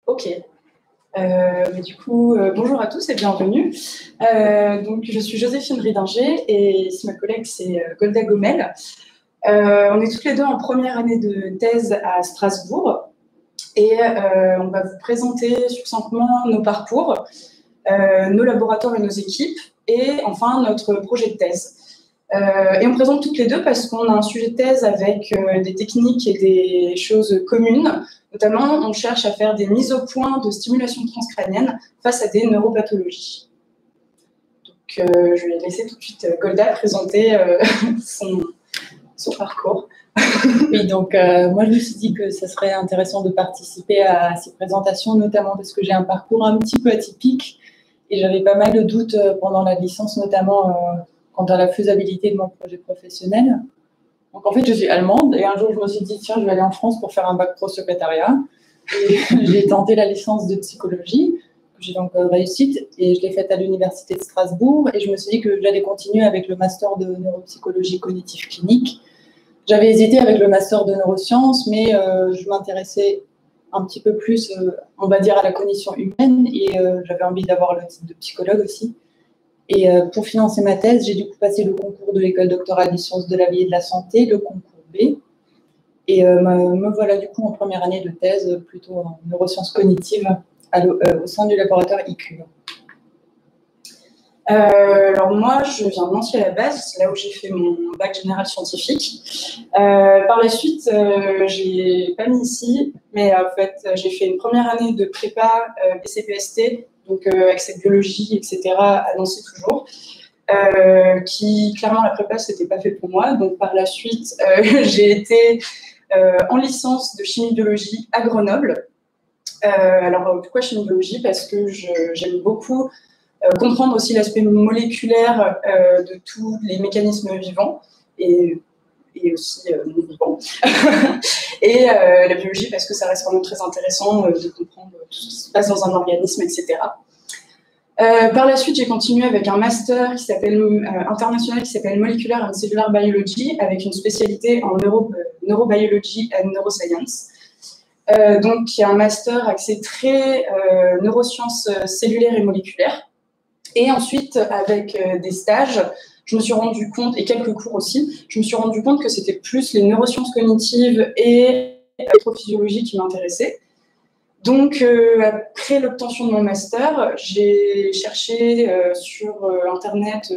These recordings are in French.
Ok. Mais du coup, bonjour à tous et bienvenue. Donc, je suis Joséphine Ridinger et ici ma collègue c'est Golda Gomel. On est toutes les deux en première année de thèse à Strasbourg et on va vous présenter succinctement nos parcours, nos laboratoires et nos équipes et enfin notre projet de thèse. Et on présente toutes les deux parce qu'on a un sujet de thèse avec des techniques et des choses communes. Notamment, on cherche à faire des mises au point de stimulation transcrânienne face à des neuropathologies. Donc, je vais laisser tout de suite Golda présenter son parcours. Oui, donc moi je me suis dit que ça serait intéressant de participer à ces présentations, notamment parce que j'ai un parcours un petit peu atypique et j'avais pas mal de doutes pendant la licence, notamment quant à la faisabilité de mon projet professionnel. Donc en fait, je suis allemande et un jour je me suis dit tiens, je vais aller en France pour faire un bac pro secrétariat. Et j'ai tenté la licence de psychologie, que j'ai donc réussite, et je l'ai faite à l'université de Strasbourg. Et je me suis dit que j'allais continuer avec le master de neuropsychologie cognitive clinique. J'avais hésité avec le master de neurosciences, mais je m'intéressais un petit peu plus, on va dire, à la cognition humaine, et j'avais envie d'avoir le titre de psychologue aussi. Et pour financer ma thèse, j'ai du coup passé le concours de l'école doctorale des sciences de la vie et de la santé, le concours B. Et me voilà du coup en première année de thèse, plutôt en neurosciences cognitives, au sein du laboratoire ICUBE. Alors moi, je viens de Nancy à la base, c'est là où j'ai fait mon bac général scientifique. Par la suite, j'ai pas mis ici, mais en fait, j'ai fait une première année de prépa BCPST, donc accès biologie, etc. à Nancy toujours. Qui clairement la prépa c'était pas fait pour moi, donc par la suite j'ai été en licence de chimie-biologie à Grenoble. Alors pourquoi chimie-biologie? Parce que j'aime beaucoup comprendre aussi l'aspect moléculaire de tous les mécanismes vivants et aussi non vivants. Et la biologie parce que ça reste vraiment très intéressant de comprendre tout ce qui se passe dans un organisme, etc. Par la suite, j'ai continué avec un master international qui s'appelle Molecular and Cellular Biology, avec une spécialité en neurobiology and neuroscience. Donc, il y a un master axé très neurosciences cellulaires et moléculaires. Et ensuite, avec des stages, je me suis rendu compte, et quelques cours aussi, je me suis rendu compte que c'était plus les neurosciences cognitives et l'électrophysiologie qui m'intéressaient. Donc, après l'obtention de mon master, j'ai cherché sur Internet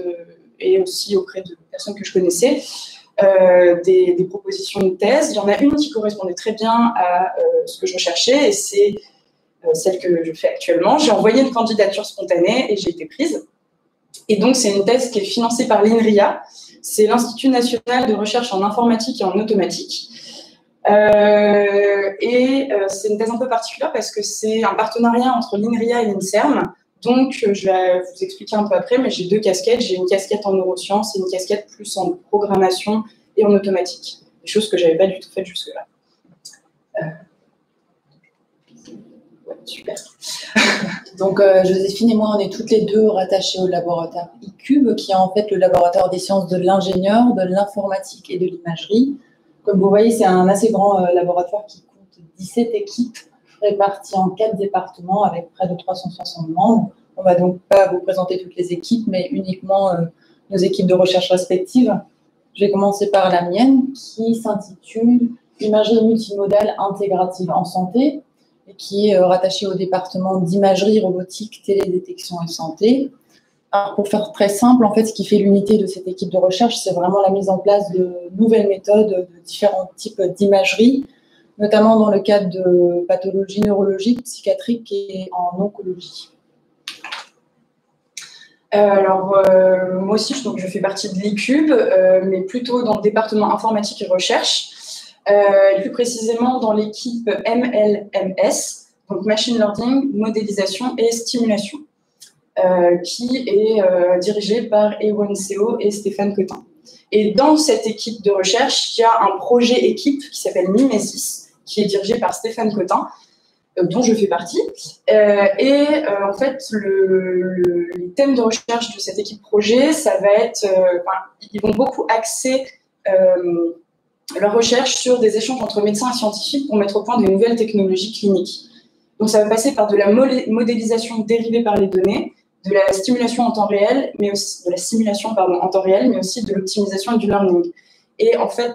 et aussi auprès de personnes que je connaissais des propositions de thèse. Il y en a une qui correspondait très bien à ce que je recherchais et c'est celle que je fais actuellement. J'ai envoyé une candidature spontanée et j'ai été prise. Et donc, c'est une thèse qui est financée par l'INRIA. C'est l'Institut national de recherche en informatique et en automatique. C'est une thèse un peu particulière parce que c'est un partenariat entre l'INRIA et l'INSERM. Donc, je vais vous expliquer un peu après, mais j'ai deux casquettes. J'ai une casquette en neurosciences et une casquette plus en programmation et en automatique. Des choses que je n'avais pas du tout faites jusque-là. Ouais, super. Donc, Joséphine et moi, on est toutes les deux rattachées au laboratoire ICUBE, qui est en fait le laboratoire des sciences de l'ingénieur, de l'informatique et de l'imagerie. Comme vous voyez, c'est un assez grand laboratoire qui compte 17 équipes réparties en 4 départements avec près de 360 membres. On ne va donc pas vous présenter toutes les équipes, mais uniquement nos équipes de recherche respectives. Je vais commencer par la mienne, qui s'intitule « Imagerie multimodale intégrative en santé » et qui est rattachée au département d'imagerie, robotique, télédétection et santé. Alors, pour faire très simple, en fait, ce qui fait l'unité de cette équipe de recherche, c'est vraiment la mise en place de nouvelles méthodes, de différents types d'imagerie, notamment dans le cadre de pathologies neurologiques, psychiatriques et en oncologie. Moi aussi, donc, je fais partie de l'ICUBE, mais plutôt dans le département informatique et recherche, et plus précisément dans l'équipe MLMS, donc Machine Learning, Modélisation et Stimulation. Qui est dirigé par Ewan Seo et Stéphane Cotin. Et dans cette équipe de recherche, il y a un projet équipe qui s'appelle Mimesis, qui est dirigé par Stéphane Cotin, dont je fais partie. En fait, les thèmes de recherche de cette équipe projet, ça va être, ils vont beaucoup axer leur recherche sur des échanges entre médecins et scientifiques pour mettre au point de nouvelles technologies cliniques. Donc, ça va passer par de la modélisation dérivée par les données, de la stimulation en temps réel, mais aussi de la simulation en temps réel, mais aussi de l'optimisation et du learning. Et en fait,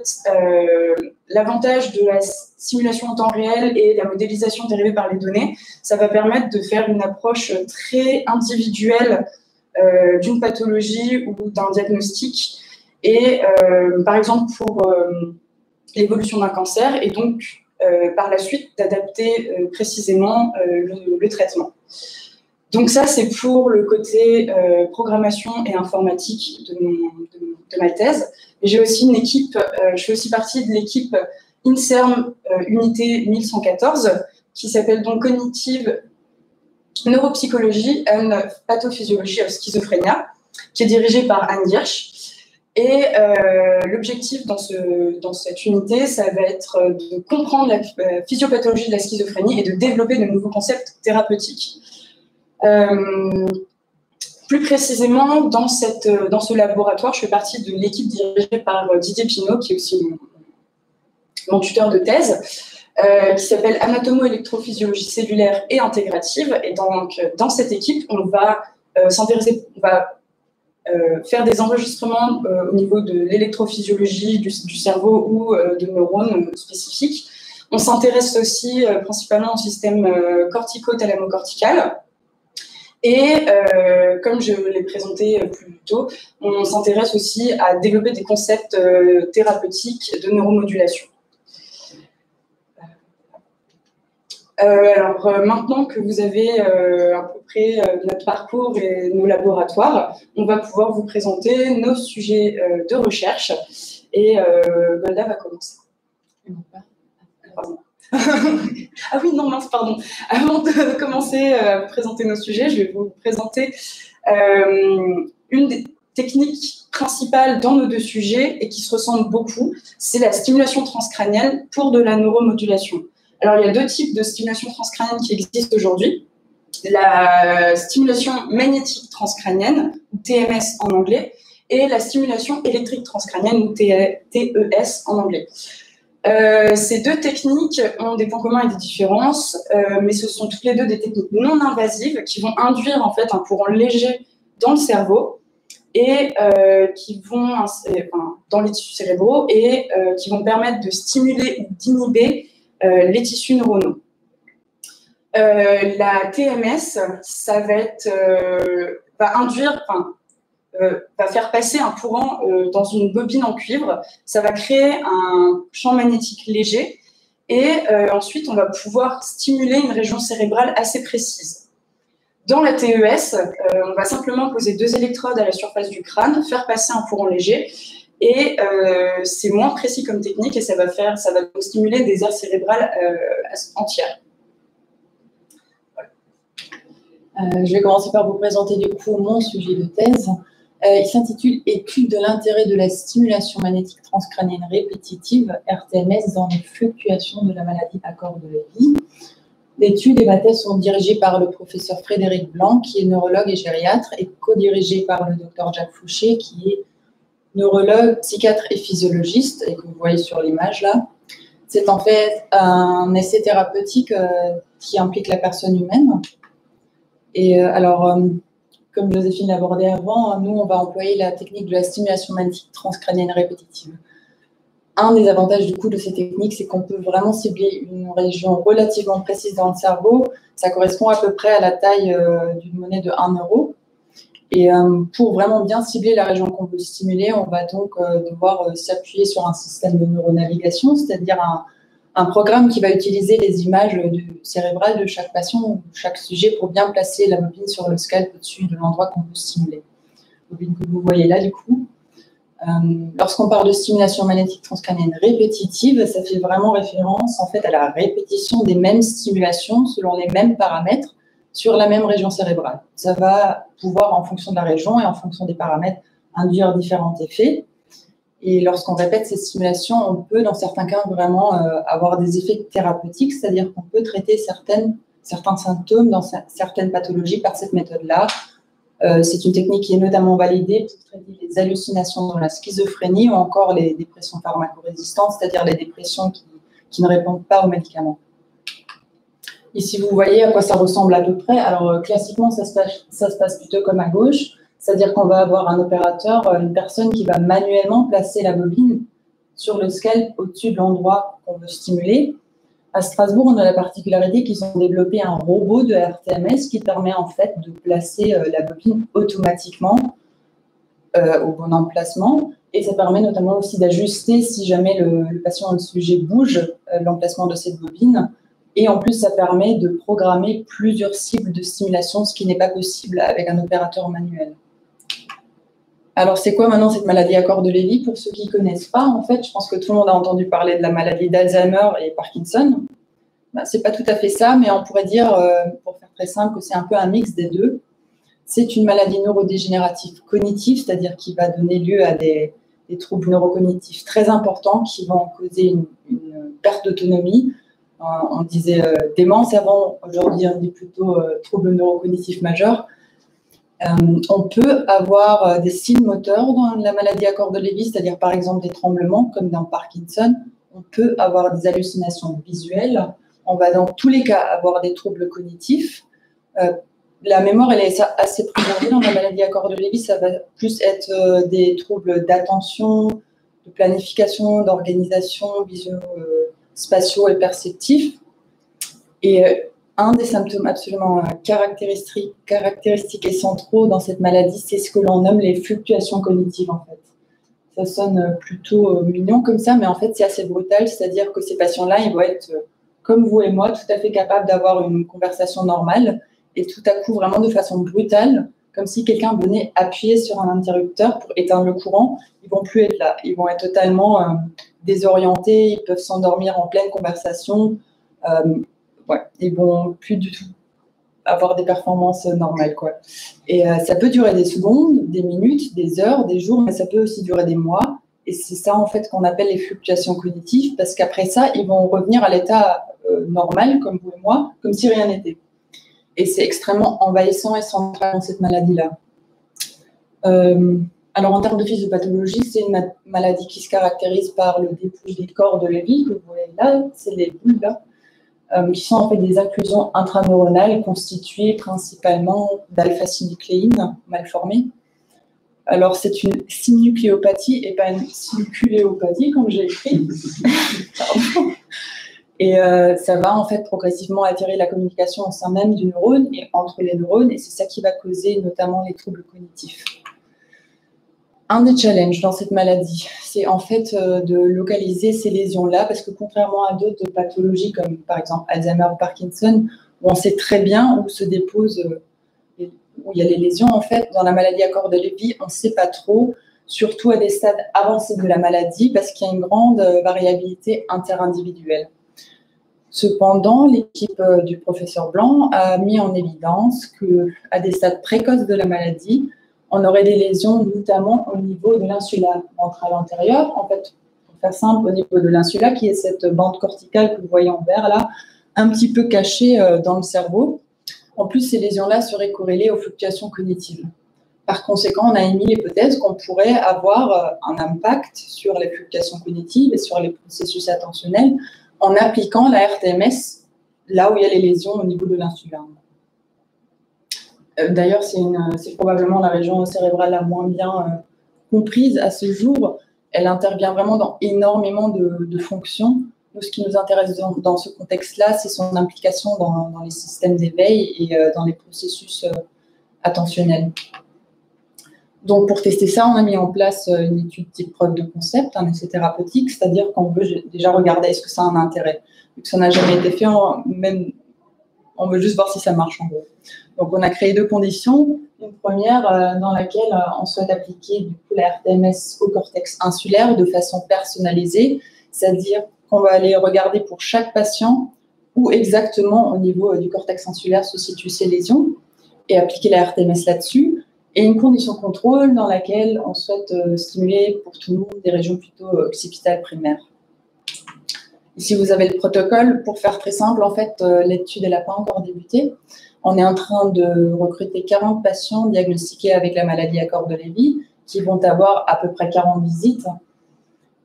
l'avantage de la simulation en temps réel et la modélisation dérivée par les données, ça va permettre de faire une approche très individuelle d'une pathologie ou d'un diagnostic. Et par exemple, pour l'évolution d'un cancer, et donc par la suite d'adapter précisément le traitement. Donc ça, c'est pour le côté programmation et informatique de ma thèse. J'ai aussi une équipe, je fais aussi partie de l'équipe INSERM unité 1114, qui s'appelle donc Cognitive Neuropsychology and Pathophysiology of Schizophrenia, qui est dirigée par Anne Hirsch. Et l'objectif dans cette unité, ça va être de comprendre la physiopathologie de la schizophrénie et de développer de nouveaux concepts thérapeutiques. Plus précisément, dans ce laboratoire, je fais partie de l'équipe dirigée par Didier Pinault, qui est aussi mon tuteur de thèse, qui s'appelle Anatomo-électrophysiologie cellulaire et intégrative. Et donc, dans cette équipe, on va faire des enregistrements au niveau de l'électrophysiologie du cerveau ou de neurones spécifiques. On s'intéresse aussi principalement au système cortico-thalamocortical. Et comme je l'ai présenté plus tôt, on s'intéresse aussi à développer des concepts thérapeutiques de neuromodulation. Alors maintenant que vous avez à peu près notre parcours et nos laboratoires, on va pouvoir vous présenter nos sujets de recherche. Et Golda va commencer. Pardon. Ah oui, non, mince, pardon. Avant de commencer à présenter nos sujets, je vais vous présenter une des techniques principales dans nos deux sujets et qui se ressemblent beaucoup, c'est la stimulation transcrânienne pour de la neuromodulation. Alors, il y a deux types de stimulation transcrânienne qui existent aujourd'hui. La stimulation magnétique transcrânienne, ou TMS en anglais, et la stimulation électrique transcrânienne, ou TES en anglais. Ces deux techniques ont des points communs et des différences, mais ce sont toutes les deux des techniques non invasives qui vont induire en fait un courant léger dans le cerveau et qui vont dans les tissus cérébraux et qui vont permettre de stimuler ou d'inhiber les tissus neuronaux. La TMS, ça va être va faire passer un courant dans une bobine en cuivre. Ça va créer un champ magnétique léger et ensuite, on va pouvoir stimuler une région cérébrale assez précise. Dans la TES, on va simplement poser deux électrodes à la surface du crâne, faire passer un courant léger et c'est moins précis comme technique et ça va stimuler des aires cérébrales entières. Je vais commencer par vous présenter du coup mon sujet de thèse. Il s'intitule « Étude de l'intérêt de la stimulation magnétique transcrânienne répétitive, RTMS, dans les fluctuations de la maladie à corps de la vie ». L'étude et ma thèse sont dirigées par le professeur Frédéric Blanc, qui est neurologue et gériatre, et co-dirigée par le docteur Jacques Fouché, qui est neurologue, psychiatre et physiologiste, et que vous voyez sur l'image là. C'est en fait un essai thérapeutique qui implique la personne humaine. Et comme Joséphine l'abordait avant, nous, on va employer la technique de la stimulation magnétique transcrânienne répétitive. Un des avantages du coup de ces techniques, c'est qu'on peut vraiment cibler une région relativement précise dans le cerveau. Ça correspond à peu près à la taille d'une monnaie de 1 euro. Et pour vraiment bien cibler la région qu'on veut stimuler, on va donc devoir s'appuyer sur un système de neuronavigation, c'est-à-dire un programme qui va utiliser les images cérébrales de chaque patient ou chaque sujet pour bien placer la bobine sur le scalp au-dessus de l'endroit qu'on veut stimuler. Bobine que vous voyez là, du coup. Lorsqu'on parle de stimulation magnétique transcrânienne répétitive, ça fait vraiment référence en fait à la répétition des mêmes stimulations selon les mêmes paramètres sur la même région cérébrale. Ça va pouvoir, en fonction de la région et en fonction des paramètres, induire différents effets. Et lorsqu'on répète ces stimulations, on peut, dans certains cas, vraiment avoir des effets thérapeutiques, c'est-à-dire qu'on peut traiter certains symptômes dans certaines pathologies par cette méthode-là. C'est une technique qui est notamment validée pour traiter les hallucinations dans la schizophrénie ou encore les dépressions pharmacorésistantes, c'est-à-dire les dépressions qui ne répondent pas aux médicaments. Ici, vous voyez à quoi ça ressemble à peu près. Alors, classiquement, ça se passe plutôt comme à gauche, c'est-à-dire qu'on va avoir un opérateur, une personne qui va manuellement placer la bobine sur le scalp au-dessus de l'endroit qu'on veut stimuler. À Strasbourg, on a la particularité qu'ils ont développé un robot de RTMS qui permet en fait de placer la bobine automatiquement au bon emplacement. Et ça permet notamment aussi d'ajuster, si jamais le patient ou le sujet bouge, l'emplacement de cette bobine. Et en plus, ça permet de programmer plusieurs cibles de stimulation, ce qui n'est pas possible avec un opérateur manuel. Alors, c'est quoi maintenant cette maladie à corps de Lévy? Pour ceux qui ne connaissent pas, en fait, je pense que tout le monde a entendu parler de la maladie d'Alzheimer et Parkinson. Ben, ce n'est pas tout à fait ça, mais on pourrait dire, pour faire très simple, que c'est un peu un mix des deux. C'est une maladie neurodégénérative cognitive, c'est-à-dire qui va donner lieu à des troubles neurocognitifs très importants qui vont causer une perte d'autonomie. On disait démence avant, aujourd'hui on dit plutôt troubles neurocognitifs majeurs. On peut avoir des signes moteurs dans la maladie à corps de Lévy, c'est-à-dire par exemple des tremblements comme dans Parkinson. On peut avoir des hallucinations visuelles. On va dans tous les cas avoir des troubles cognitifs. La mémoire, elle est assez primordiale dans la maladie à corps de Lévy. Ça va plus être des troubles d'attention, de planification, d'organisation, spatiaux et perceptifs. Et un des symptômes absolument caractéristiques et centraux dans cette maladie, c'est ce que l'on nomme les fluctuations cognitives, en fait. Ça sonne plutôt mignon comme ça, mais en fait, c'est assez brutal. C'est-à-dire que ces patients-là, ils vont être, comme vous et moi, tout à fait capables d'avoir une conversation normale et tout à coup, vraiment de façon brutale, comme si quelqu'un venait appuyer sur un interrupteur pour éteindre le courant. Ils vont plus être là. Ils vont être totalement désorientés. Ils peuvent s'endormir en pleine conversation. Ils vont plus du tout avoir des performances normales, quoi. Et ça peut durer des secondes, des minutes, des heures, des jours, mais ça peut aussi durer des mois. Et c'est ça, en fait, qu'on appelle les fluctuations cognitives, parce qu'après ça, ils vont revenir à l'état normal, comme vous et moi, comme si rien n'était. Et c'est extrêmement envahissant et central dans cette maladie-là. Alors, en termes de physiopathologie, c'est une maladie qui se caractérise par le dépouille des corps de Lévy, que vous voyez là, c'est les boules là, qui sont en fait des inclusions intraneuronales constituées principalement d'alpha-synucléine mal formée. Alors, c'est une synucléopathie et pas une synucléopathie, comme j'ai écrit. Et ça va en fait progressivement altérer la communication au sein même du neurone et entre les neurones, et c'est ça qui va causer notamment les troubles cognitifs. Un des challenges dans cette maladie, c'est en fait de localiser ces lésions-là, parce que contrairement à d'autres pathologies comme par exemple Alzheimer ou Parkinson, où on sait très bien où se déposent, où il y a les lésions, en fait, dans la maladie à corps de Lévy, on ne sait pas trop, surtout à des stades avancés de la maladie, parce qu'il y a une grande variabilité interindividuelle. Cependant, l'équipe du professeur Blanc a mis en évidence qu'à des stades précoces de la maladie, on aurait des lésions notamment au niveau de l'insula ventrale antérieure. En fait, pour faire simple, au niveau de l'insula, qui est cette bande corticale que vous voyez en vert là, un petit peu cachée dans le cerveau. En plus, ces lésions-là seraient corrélées aux fluctuations cognitives. Par conséquent, on a émis l'hypothèse qu'on pourrait avoir un impact sur les fluctuations cognitives et sur les processus attentionnels en appliquant la RTMS là où il y a les lésions au niveau de l'insula. D'ailleurs, c'est probablement la région cérébrale la moins bien comprise à ce jour. Elle intervient vraiment dans énormément de fonctions. Nous, ce qui nous intéresse dans ce contexte-là, c'est son implication dans les systèmes d'éveil et dans les processus attentionnels. Donc, pour tester ça, on a mis en place une étude type preuve de concept, un essai thérapeutique, c'est-à-dire qu'on veut déjà regarder est-ce que ça a un intérêt. Vu que ça n'a jamais été fait, on veut juste voir si ça marche en gros. Donc, on a créé deux conditions. Une première dans laquelle on souhaite appliquer du coup, la RTMS au cortex insulaire de façon personnalisée, c'est-à-dire qu'on va aller regarder pour chaque patient où exactement au niveau du cortex insulaire se situent ces lésions et appliquer la RTMS là-dessus. Et une condition contrôle dans laquelle on souhaite stimuler pour tout le monde des régions plutôt occipitales primaires. Ici, vous avez le protocole. Pour faire très simple, en fait, l'étude n'a pas encore débuté. On est en train de recruter 40 patients diagnostiqués avec la maladie à corps de Lévy qui vont avoir à peu près 40 visites.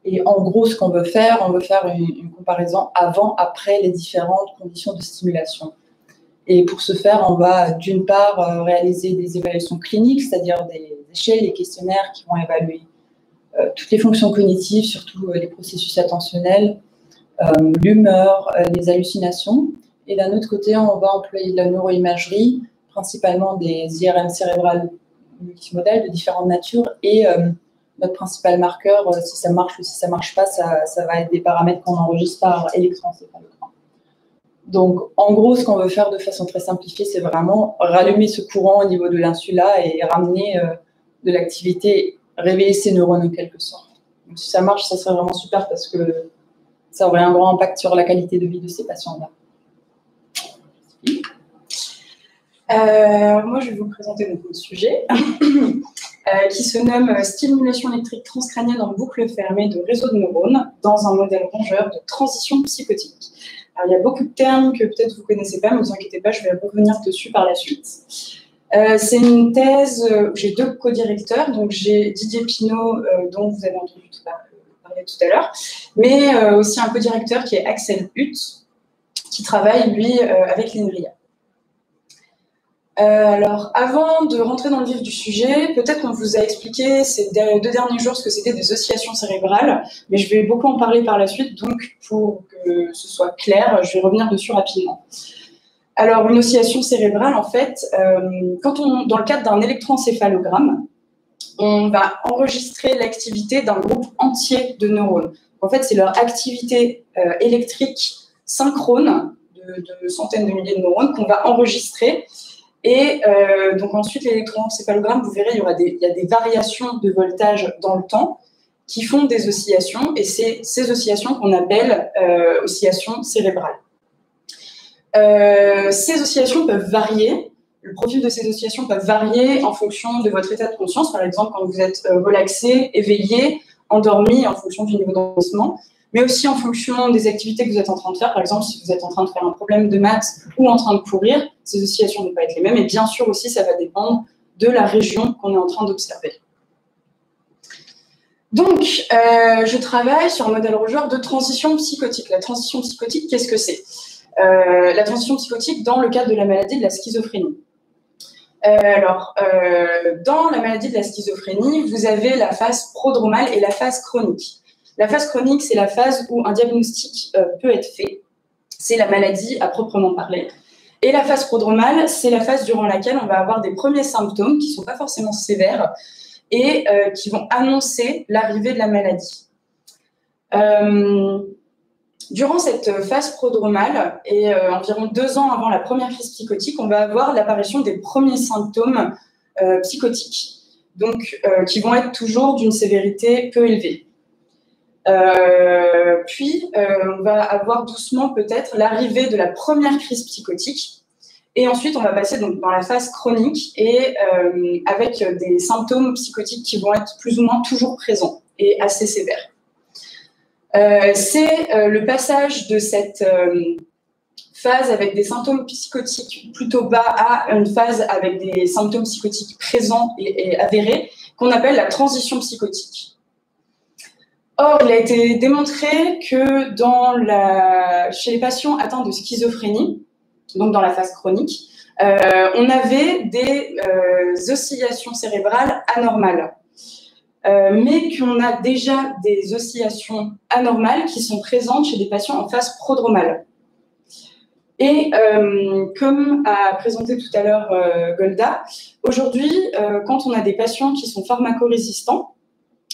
Et en gros, ce qu'on veut faire, on veut faire une comparaison avant-après les différentes conditions de stimulation. Et pour ce faire, on va d'une part réaliser des évaluations cliniques, c'est-à-dire des échelles, des questionnaires qui vont évaluer toutes les fonctions cognitives, surtout les processus attentionnels, l'humeur, les hallucinations. Et d'un autre côté, on va employer de la neuroimagerie, principalement des IRM cérébrales multimodales de différentes natures. Et notre principal marqueur, si ça marche ou si ça ne marche pas, ça va être des paramètres qu'on enregistre par électroencéphalogramme. Donc, en gros, ce qu'on veut faire de façon très simplifiée, c'est vraiment rallumer ce courant au niveau de l'insula et ramener de l'activité, réveiller ces neurones en quelque sorte. Donc, si ça marche, ça serait vraiment super parce que ça aurait un grand impact sur la qualité de vie de ces patients-là. Moi, je vais vous présenter donc mon sujet qui se nomme stimulation électrique transcrânienne en boucle fermée de réseau de neurones dans un modèle rongeur de transition psychotique. Alors, il y a beaucoup de termes que peut-être vous ne connaissez pas, mais ne vous inquiétez pas, je vais revenir dessus par la suite. C'est une thèse où j'ai 2 co-directeurs, donc j'ai Didier Pinault, dont vous avez entendu parler tout à l'heure, mais aussi un co-directeur qui est Axel Hutt, qui travaille, lui, avec l'INRIA. Alors, avant de rentrer dans le vif du sujet, peut-être qu'on vous a expliqué ces 2 derniers jours ce que c'était des oscillations cérébrales, mais je vais beaucoup en parler par la suite, donc pour que ce soit clair, je vais revenir dessus rapidement. Alors, une oscillation cérébrale, en fait, dans le cadre d'un électroencéphalogramme, on va enregistrer l'activité d'un groupe entier de neurones. En fait, c'est leur activité électrique synchrone de centaines de milliers de neurones qu'on va enregistrer. Et donc ensuite, l'électroencéphalogramme, vous verrez, il y a des variations de voltage dans le temps qui font des oscillations, et c'est ces oscillations qu'on appelle oscillations cérébrales. Ces oscillations peuvent varier, le profil de ces oscillations peuvent varier en fonction de votre état de conscience, par exemple quand vous êtes relaxé, éveillé, endormi, en fonction du niveau d'endormissement, mais aussi en fonction des activités que vous êtes en train de faire. Par exemple, si vous êtes en train de faire un problème de maths ou en train de courir, ces oscillations ne vont pas être les mêmes. Et bien sûr aussi, ça va dépendre de la région qu'on est en train d'observer. Donc, je travaille sur un modèle rongeur de transition psychotique. La transition psychotique, qu'est-ce que c'est? La transition psychotique dans le cadre de la maladie de la schizophrénie. Dans la maladie de la schizophrénie, vous avez la phase prodromale et la phase chronique. La phase chronique, c'est la phase où un diagnostic peut être fait. C'est la maladie à proprement parler. Et la phase prodromale, c'est la phase durant laquelle on va avoir des premiers symptômes qui ne sont pas forcément sévères et qui vont annoncer l'arrivée de la maladie. Durant cette phase prodromale et environ 2 ans avant la première crise psychotique, on va avoir l'apparition des premiers symptômes psychotiques, donc qui vont être toujours d'une sévérité peu élevée. Puis, on va avoir doucement peut-être l'arrivée de la première crise psychotique. Et ensuite, on va passer donc dans la phase chronique et avec des symptômes psychotiques qui vont être plus ou moins toujours présents et assez sévères. C'est le passage de cette phase avec des symptômes psychotiques plutôt bas à une phase avec des symptômes psychotiques présents et avérés qu'on appelle la transition psychotique. Or, il a été démontré que chez les patients atteints de schizophrénie, donc dans la phase chronique, on avait des oscillations cérébrales anormales. Mais qu'on a déjà des oscillations anormales qui sont présentes chez des patients en phase prodromale. Et comme a présenté tout à l'heure Golda, aujourd'hui, quand on a des patients qui sont pharmacorésistants,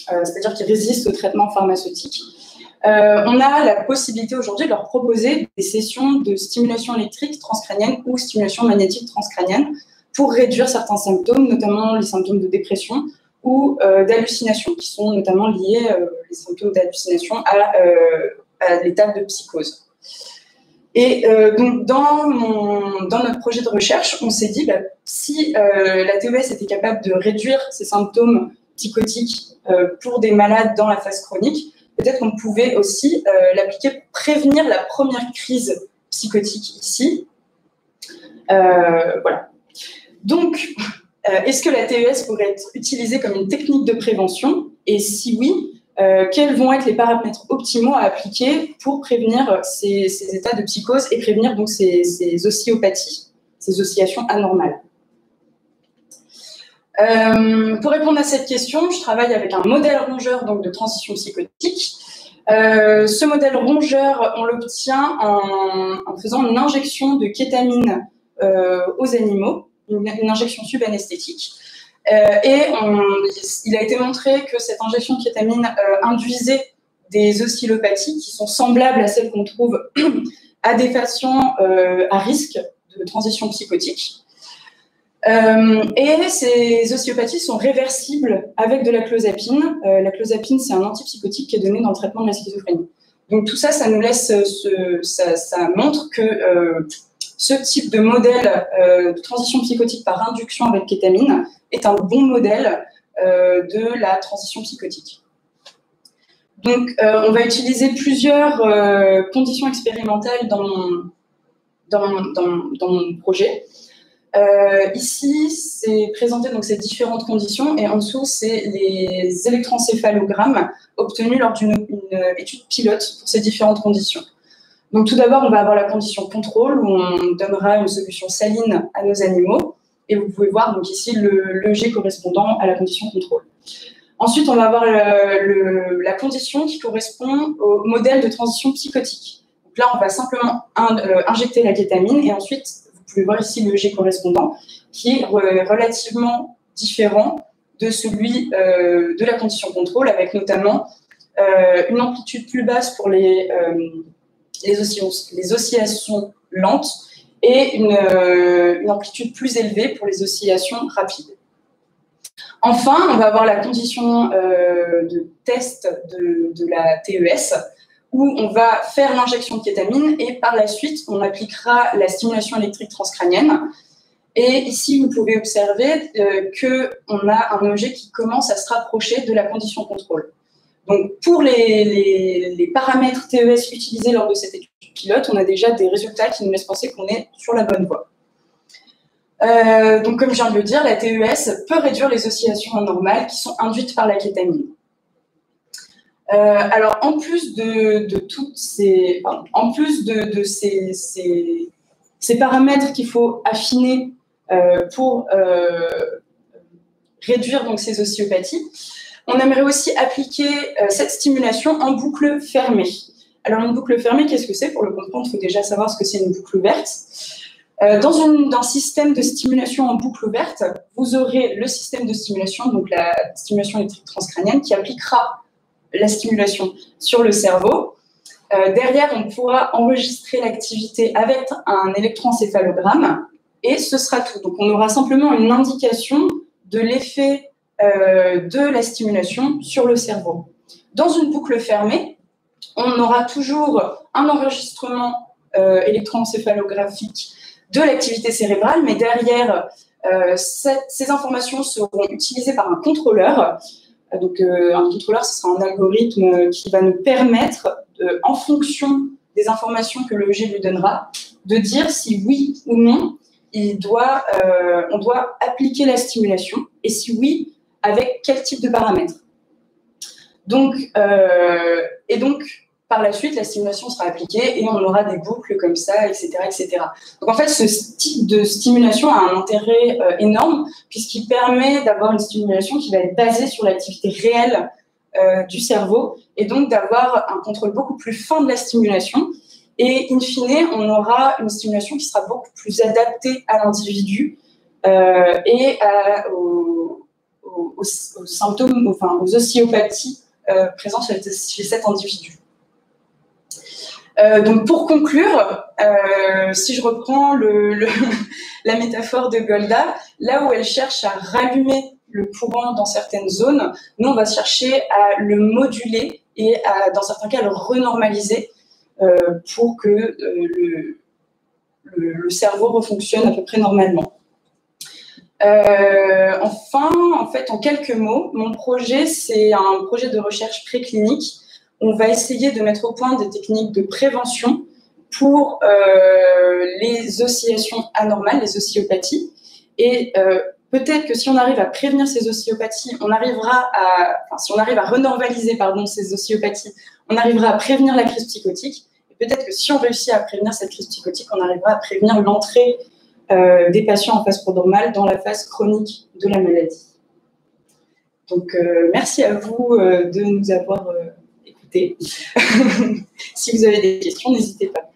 c'est-à-dire qui résistent au traitement pharmaceutique, on a la possibilité aujourd'hui de leur proposer des sessions de stimulation électrique transcrânienne ou stimulation magnétique transcrânienne pour réduire certains symptômes, notamment les symptômes de dépression ou d'hallucinations, qui sont notamment liés, les symptômes d'hallucination, à l'état de psychose. Et donc, dans notre projet de recherche, on s'est dit, si la TES était capable de réduire ces symptômes psychotiques pour des malades dans la phase chronique, peut-être qu'on pouvait aussi l'appliquer pour prévenir la première crise psychotique ici. Voilà. Donc, est-ce que la TES pourrait être utilisée comme une technique de prévention? Et si oui, quels vont être les paramètres optimaux à appliquer pour prévenir ces états de psychose et prévenir donc ces oscillopathies? ces oscillations anormales. Pour répondre à cette question, je travaille avec un modèle rongeur donc, de transition psychotique. Ce modèle rongeur, on l'obtient en faisant une injection de kétamine aux animaux, une injection subanesthétique. Il a été montré que cette injection de kétamine induisait des oscillopathies qui sont semblables à celles qu'on trouve à des patients à risque de transition psychotique. Et ces oscillopathies sont réversibles avec de la clozapine. La clozapine, c'est un antipsychotique qui est donné dans le traitement de la schizophrénie. Donc tout ça, ça nous laisse, ça montre que ce type de modèle de transition psychotique par induction avec kétamine est un bon modèle de la transition psychotique. Donc on va utiliser plusieurs conditions expérimentales dans mon projet. Ici, c'est présenté donc ces différentes conditions et en dessous, c'est les électroencéphalogrammes obtenus lors d'une étude pilote pour ces différentes conditions. Donc tout d'abord, on va avoir la condition contrôle où on donnera une solution saline à nos animaux et vous pouvez voir donc ici le G correspondant à la condition contrôle. Ensuite, on va avoir la condition qui correspond au modèle de transition psychotique. Donc là, on va simplement injecter la kétamine et ensuite vous pouvez voir ici le G correspondant, qui est relativement différent de celui de la condition contrôle, avec notamment une amplitude plus basse pour les oscillations lentes et une amplitude plus élevée pour les oscillations rapides. Enfin, on va avoir la condition de test de la TES, où on va faire l'injection de kétamine et par la suite, on appliquera la stimulation électrique transcrânienne. Et ici, vous pouvez observer qu'on a un objet qui commence à se rapprocher de la condition contrôle. Donc, pour les paramètres TES utilisés lors de cette étude pilote, on a déjà des résultats qui nous laissent penser qu'on est sur la bonne voie. Donc, comme je viens de le dire, la TES peut réduire les oscillations anormales qui sont induites par la kétamine. Alors, en plus de toutes ces, ces paramètres qu'il faut affiner pour réduire donc ces oscillopathies, on aimerait aussi appliquer cette stimulation en boucle fermée. Alors, une boucle fermée, qu'est-ce que c'est? Pour le comprendre, il faut déjà savoir ce que c'est une boucle ouverte. Dans un système de stimulation en boucle ouverte, vous aurez le système de stimulation, donc la stimulation électrique transcrânienne, qui appliquera la stimulation sur le cerveau. Derrière, on pourra enregistrer l'activité avec un électroencéphalogramme et ce sera tout. Donc, on aura simplement une indication de l'effet de la stimulation sur le cerveau. Dans une boucle fermée, on aura toujours un enregistrement électroencéphalographique de l'activité cérébrale, mais derrière, ces informations seront utilisées par un contrôleur. Donc, un contrôleur, ce sera un algorithme qui va nous permettre, en fonction des informations que le G lui donnera, de dire si oui ou non on doit appliquer la stimulation et si oui, avec quel type de paramètres. Donc, par la suite, la stimulation sera appliquée et on aura des boucles comme ça, etc., etc. Donc, en fait, ce type de stimulation a un intérêt énorme puisqu'il permet d'avoir une stimulation qui va être basée sur l'activité réelle du cerveau et donc d'avoir un contrôle beaucoup plus fin de la stimulation. Et in fine, on aura une stimulation qui sera beaucoup plus adaptée à l'individu et aux symptômes, enfin aux oscillopathies présentes chez cet individu. Donc pour conclure, si je reprends la métaphore de Golda, là où elle cherche à rallumer le courant dans certaines zones, nous on va chercher à le moduler et dans certains cas le renormaliser pour que le cerveau refonctionne à peu près normalement. Enfin, en fait, en quelques mots, mon projet, c'est un projet de recherche préclinique. On va essayer de mettre au point des techniques de prévention pour les oscillations anormales, les oscillopathies. Et peut-être que si on arrive à prévenir ces oscillopathies, si on arrive à renormaliser ces oscillopathies, on arrivera à prévenir la crise psychotique. Et peut-être que si on réussit à prévenir cette crise psychotique, on arrivera à prévenir l'entrée des patients en phase prodromale dans la phase chronique de la maladie. Donc, merci à vous de nous avoir écoutés. Si vous avez des questions, n'hésitez pas.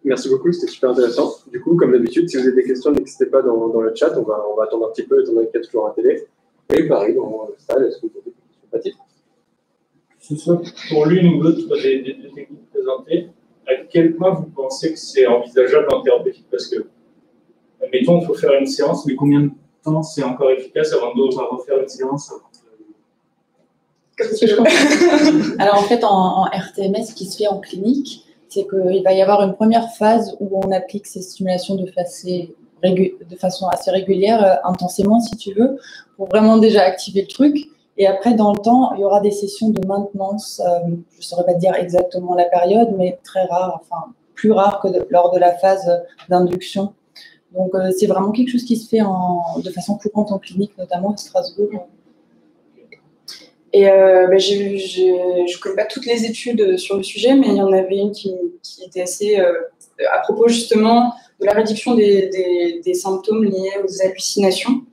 Merci beaucoup, c'était super intéressant. Du coup, comme d'habitude, si vous avez des questions, n'hésitez pas dans le chat, on va attendre un petit peu, étant donné qu'il y a toujours un télé. Et pareil, dans la salle, est-ce que vous avez des questions, Patrick? Ce soit pour l'une ou l'autre des techniques présentées, à quel point vous pensez que c'est envisageable en thérapeutique? Parce que, admettons, il faut faire une séance, mais combien de temps c'est encore efficace avant de devoir refaire une séance? Alors en fait, en RTMS, ce qui se fait en clinique, c'est qu'il va y avoir une première phase où on applique ces stimulations de façon assez régulière, intensément si tu veux, pour vraiment déjà activer le truc. Et après, dans le temps, il y aura des sessions de maintenance. Je ne saurais pas dire exactement la période, mais très rare, enfin plus rare que lors de la phase d'induction. Donc c'est vraiment quelque chose qui se fait de façon courante en clinique, notamment à Strasbourg. Et je ne connais pas toutes les études sur le sujet, mais il y en avait une qui était assez à propos justement de la réduction des symptômes liés aux hallucinations.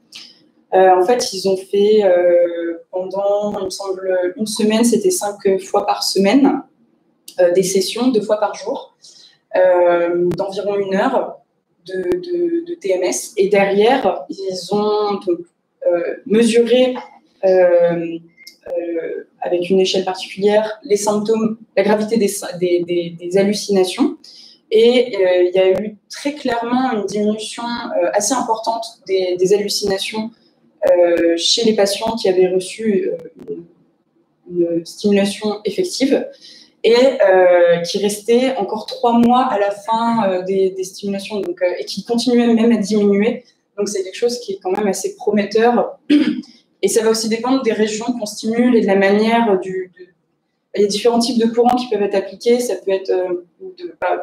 En fait, ils ont fait pendant, il me semble, une semaine, c'était 5 fois par semaine, des sessions 2 fois par jour, d'environ 1 heure de TMS. Et derrière, ils ont donc, mesuré avec une échelle particulière les symptômes, la gravité des hallucinations. Et il y a eu très clairement une diminution assez importante des hallucinations chez les patients qui avaient reçu une stimulation effective et qui restaient encore 3 mois à la fin des stimulations, donc, et qui continuaient même à diminuer. Donc c'est quelque chose qui est quand même assez prometteur. Et ça va aussi dépendre des régions qu'on stimule et de la manière il y a différents types de courants qui peuvent être appliqués. Ça peut être,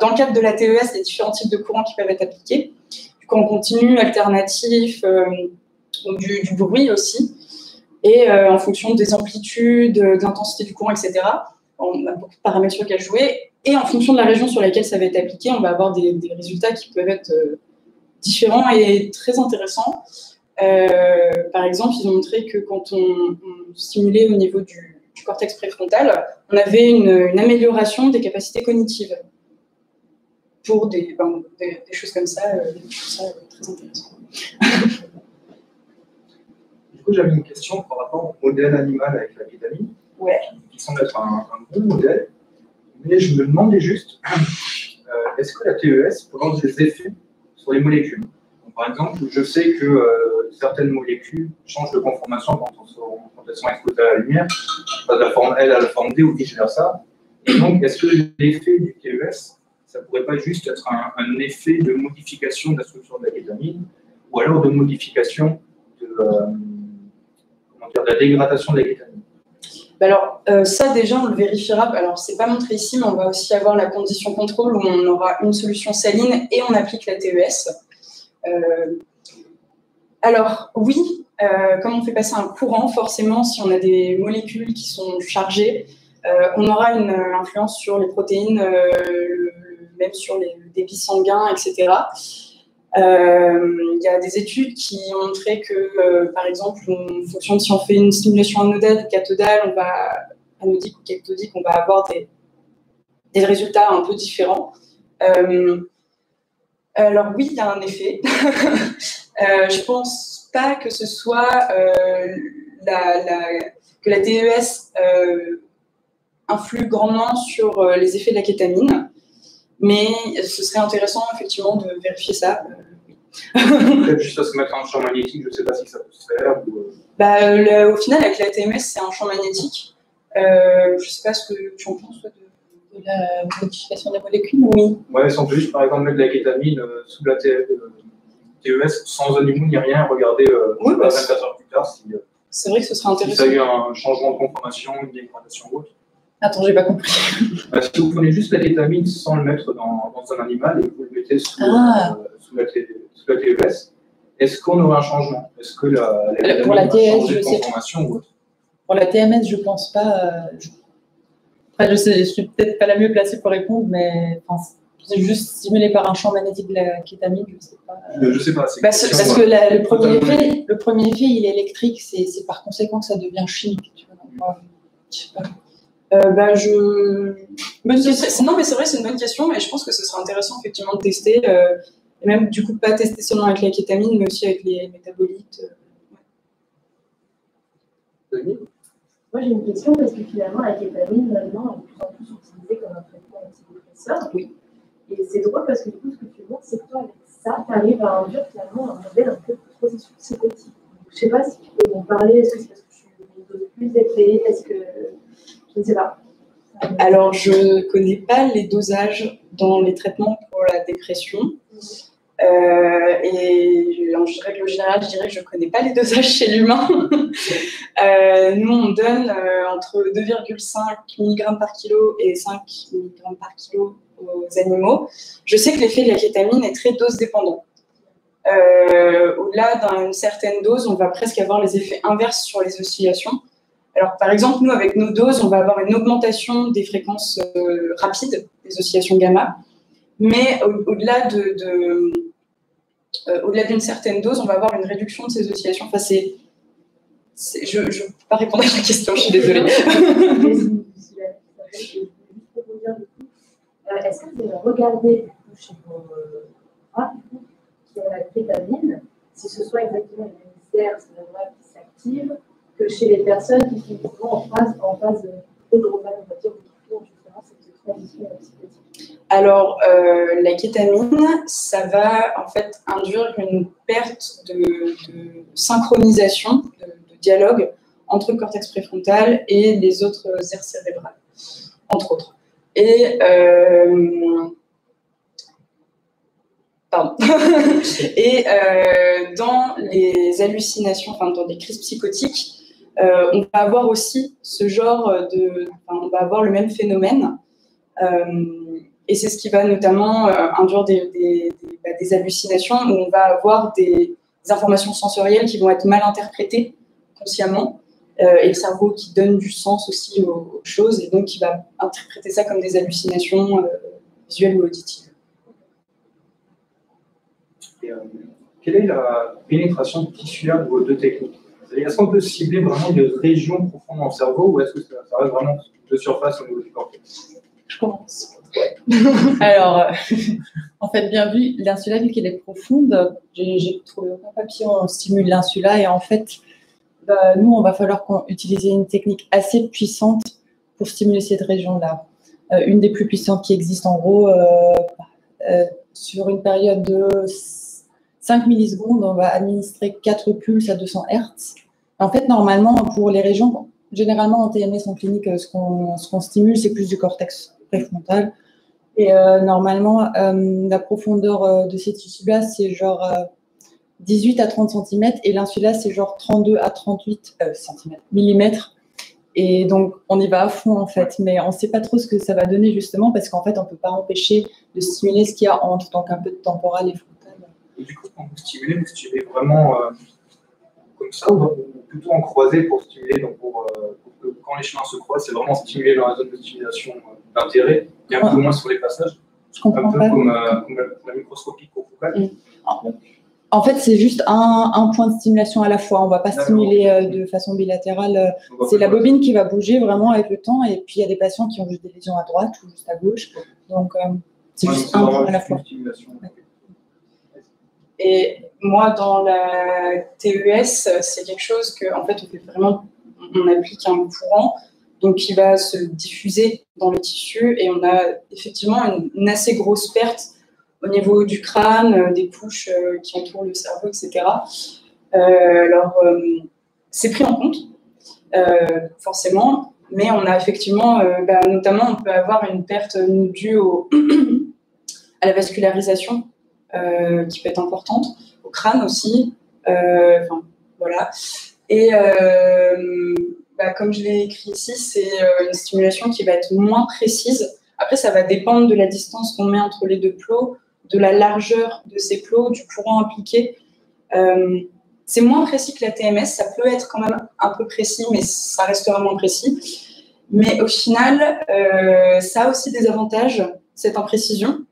dans le cadre de la TES, il y a différents types de courants qui peuvent être appliqués. Du courant continu, alternatif, du bruit aussi. Et en fonction des amplitudes, de l'intensité du courant, etc., on a beaucoup de paramètres sur lesquels jouer. Et en fonction de la région sur laquelle ça va être appliqué, on va avoir des résultats qui peuvent être différents et très intéressants. Par exemple, ils ont montré que quand on stimulait au niveau du cortex préfrontal, on avait une amélioration des capacités cognitives pour des choses comme ça, très intéressantes. Du coup, j'avais une question par rapport au modèle animal avec la kétamine, qui semble être un bon modèle, mais je me demandais juste, est-ce que la TES produit des effets sur les molécules? Donc, par exemple, je sais que certaines molécules changent de conformation quand elles sont exposées à la lumière, de la forme L à la forme D ou vice-versa. Et donc, est-ce que l'effet du TES, ça ne pourrait pas juste être un effet de modification de la structure de la kétamine, ou alors de modification de la dégradation de la kétamine? Alors, ça, déjà, on le vérifiera. Alors, c'est pas montré ici, mais on va aussi avoir la condition contrôle où on aura une solution saline et on applique la TES. Alors, oui, comme on fait passer un courant, forcément, si on a des molécules qui sont chargées, on aura une influence sur les protéines, même sur le débit sanguin, etc. Il y a des études qui ont montré que, par exemple, en fonction de si on fait une stimulation anodale ou cathodale, anodique ou cathodique, on va avoir des résultats un peu différents. Alors oui, il y a un effet. Je pense pas que ce soit que la TES influe grandement sur les effets de la kétamine. Mais ce serait intéressant, effectivement, de vérifier ça. Peut-être juste à se mettre un champ magnétique, je ne sais pas si ça peut se faire. Au final, avec la TMS, c'est un champ magnétique. Je ne sais pas ce que tu en penses, toi, de la modification des molécules. Oui. Ouais, si on peut juste, par exemple, mettre de la kétamine sous la TES sans animaux ni rien, regarder 24 heures plus tard si c'est vrai que ce serait intéressant. Ça a eu un changement de conformation, une dégradation ou autre. Attends, j'ai pas compris. Si vous prenez juste la kétamine sans le mettre dans un animal et que vous le mettez sous la TES, est-ce qu'on aura un changement? Est-ce que la kétamine pour la TES, de conformation ou autre? Pour la TMS, je pense pas. Après, je suis peut-être pas la mieux placée pour répondre, mais c'est juste stimulé par un champ magnétique de la kétamine, je sais pas. Je sais pas. Parce que le premier effet, il est électrique, c'est par conséquent que ça devient chimique. Tu vois, je sais pas. Non, mais c'est vrai, c'est une bonne question, et je pense que ce serait intéressant effectivement de tester, et même du coup pas tester seulement avec la kétamine, mais aussi avec les métabolites. Moi j'ai une question parce que finalement la kétamine maintenant est de plus en plus utilisée comme un traitement antidépresseur. Oui. Et c'est drôle parce que du coup ce que tu vois, c'est que toi avec ça, tu arrives à induire finalement un modèle un peu de processus psychotique. Je ne sais pas si tu peux m'en parler, est-ce que c'est parce que tu es une dose plus élevée, est-ce que je ne sais pas. Alors, je ne connais pas les dosages dans les traitements pour la dépression. Et en règle générale, je dirais que je ne connais pas les dosages chez l'humain. Nous, on donne entre 2,5 mg par kilo et 5 mg par kilo aux animaux. Je sais que l'effet de la kétamine est très dose dépendant. Au-delà d'une certaine dose, on va presque avoir les effets inverses sur les oscillations. Alors, par exemple, nous, avec nos doses, on va avoir une augmentation des fréquences rapides, des oscillations gamma. Mais au-delà d'une certaine dose, on va avoir une réduction de ces oscillations. Enfin, je ne peux pas répondre à la question, je suis désolée. Est-ce que vous avez regardé chez vos rats qui ont la kétamine, si ce soit exactement les mêmes aires cérébrales qui s'activent que chez les personnes qui sont souvent en phase prodromale, on va dire, ou qui font justement cette transition psychotique? Alors, la kétamine, ça va en fait induire une perte de synchronisation, de dialogue entre le cortex préfrontal et les autres aires cérébrales, entre autres. Et dans les hallucinations, enfin dans des crises psychotiques, on va avoir aussi ce genre on va avoir le même phénomène. Et c'est ce qui va notamment induire des hallucinations où on va avoir des informations sensorielles qui vont être mal interprétées consciemment, et le cerveau qui donne du sens aussi aux choses, et donc qui va interpréter ça comme des hallucinations visuelles ou auditives. Et, quelle est la pénétration tissulaire de vos deux techniques? Est-ce qu'on peut cibler vraiment des régions profondes dans le cerveau, ou est-ce que ça reste vraiment de surface au niveau du cortex? Je commence. Alors, en fait, bien vu, l'insula, vu qu'elle est profonde, j'ai trouvé aucun papier, on stimule l'insula, et en fait, nous, on va falloir utiliser une technique assez puissante pour stimuler cette région-là. Une des plus puissantes qui existe, en gros, sur une période de 5 millisecondes, on va administrer 4 pulses à 200 Hz. En fait, normalement, pour les régions, généralement en TMS, en clinique, ce qu'on stimule, c'est plus du cortex préfrontal. Et normalement, la profondeur de ces tissus-là, c'est genre 18 à 30 cm, et l'insula, c'est genre 32 à 38 millimètres. Et donc, on y va à fond, en fait. Mais on ne sait pas trop ce que ça va donner, justement, parce qu'en fait, on ne peut pas empêcher de stimuler ce qu'il y a entre, donc un peu de temporal et frontal. Et du coup, quand vous stimulez vraiment comme ça, ou plutôt en croisé pour stimuler, donc pour que quand les chemins se croisent, c'est vraiment stimuler dans la zone de stimulation d'intérêt, et un peu moins sur les passages? Je comprends un peu pas. Comme la microscopie confocale. En fait, c'est juste un point de stimulation à la fois. On ne va pas stimuler de façon bilatérale. C'est la bobine qui va bouger vraiment avec le temps. Et puis, il y a des patients qui ont juste des lésions à droite ou juste à gauche. Donc, c'est juste un point à la fois. Et moi, dans la TES, c'est quelque chose en fait, on applique un courant donc qui va se diffuser dans le tissu, et on a effectivement une assez grosse perte au niveau du crâne, des couches qui entourent le cerveau, etc. C'est pris en compte, forcément, mais on a effectivement, notamment, on peut avoir une perte due à la vascularisation, qui peut être importante, au crâne aussi, voilà. Et comme je l'ai écrit ici, c'est une stimulation qui va être moins précise. Après, ça va dépendre de la distance qu'on met entre les deux plots, de la largeur de ces plots, du courant appliqué. C'est moins précis que la TMS, ça peut être quand même un peu précis, mais ça restera moins précis. Mais au final, ça a aussi des avantages, cette imprécision.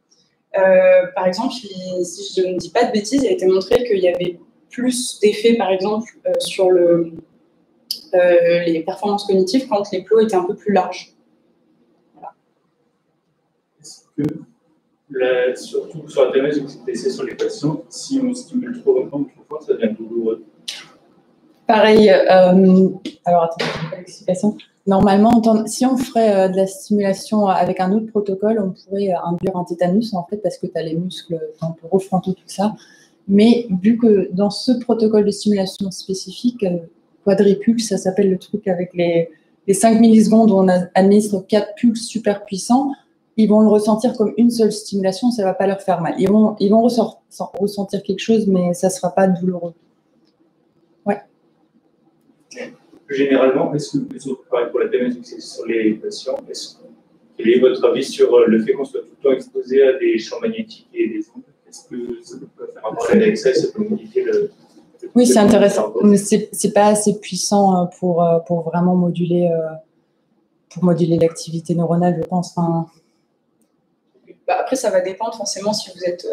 Par exemple, si je ne dis pas de bêtises, il a été montré qu'il y avait plus d'effets, par exemple, sur les performances cognitives quand les plots étaient un peu plus larges. Voilà. Est-ce que, surtout sur la thérèse, vous essayez sur les patients, si on stimule trop longtemps ou trop fort, ça devient douloureux? Pareil, alors attends, je pas l'explication. Normalement, si on ferait de la stimulation avec un autre protocole, on pourrait induire un tétanus, en fait, parce que tu as les muscles temporaux, frontaux, tout ça. Mais vu que dans ce protocole de stimulation spécifique, quadripulse, ça s'appelle le truc avec les 5 millisecondes où on administre 4 pulses super puissants, ils vont le ressentir comme une seule stimulation, ça ne va pas leur faire mal. Ils vont ressentir quelque chose, mais ça ne sera pas douloureux. Ouais. Généralement, est-ce que, pareil pour la thématique sur les patients, quel est votre avis sur le fait qu'on soit tout le temps exposé à des champs magnétiques et des ondes? Est-ce que ça peut faire un parallèle avec ça et ça peut modifier le oui, c'est intéressant. Mais c'est pas assez puissant pour vraiment moduler l'activité neuronale, je pense. Enfin... Après, ça va dépendre forcément si vous êtes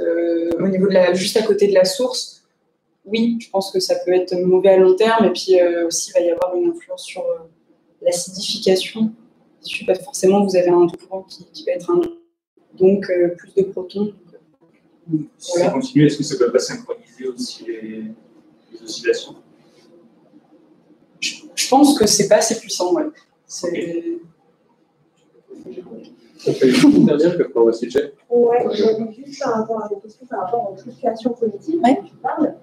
au niveau juste à côté de la source. Oui, je pense que ça peut être mauvais à long terme, et puis aussi il va y avoir une influence sur l'acidification. Si pas forcément vous avez un courant qui va être donc plus de protons. Si voilà. Ça continue, est-ce que ça ne peut pas synchroniser aussi les oscillations? Je pense que c'est pas assez puissant, ouais. On fait une dernière, puis on va switcher. Ouais, j'avais juste par rapport à des questions par rapport aux fluctuations cognitives dont tu parles.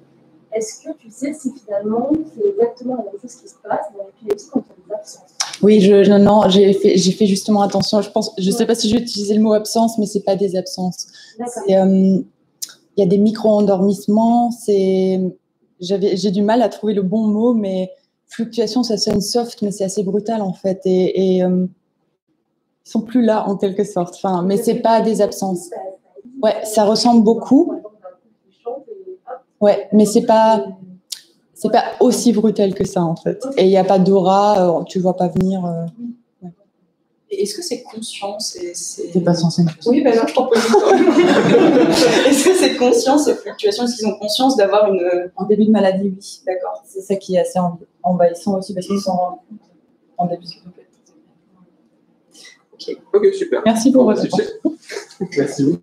Est-ce que tu sais si finalement c'est exactement la même chose qui se passe dans l'épilepsie quand il y a des absences? Oui, non, j'ai fait justement attention. Je sais pas si j'ai utilisé le mot absence, mais c'est pas des absences. Il y a des micro-endormissements. J'ai du mal à trouver le bon mot, mais fluctuation, ça sonne soft, mais c'est assez brutal en fait. Et ils sont plus là en quelque sorte. Enfin, mais c'est pas des absences. Ouais, ça ressemble beaucoup. Ouais, mais c'est pas aussi brutal que ça en fait. Et il n'y a pas d'aura, tu vois pas venir. Ouais. Et est-ce que c'est conscient? T'es pas censé. Oui, ben non, je t'en pose. Est-ce que c'est conscient ces fluctuations? Est-ce qu'ils ont conscience d'avoir en début de maladie? Oui. D'accord. C'est ça qui est assez envahissant aussi parce qu'ils sont en début de Ok, super. Merci pour votre temps. Merci beaucoup.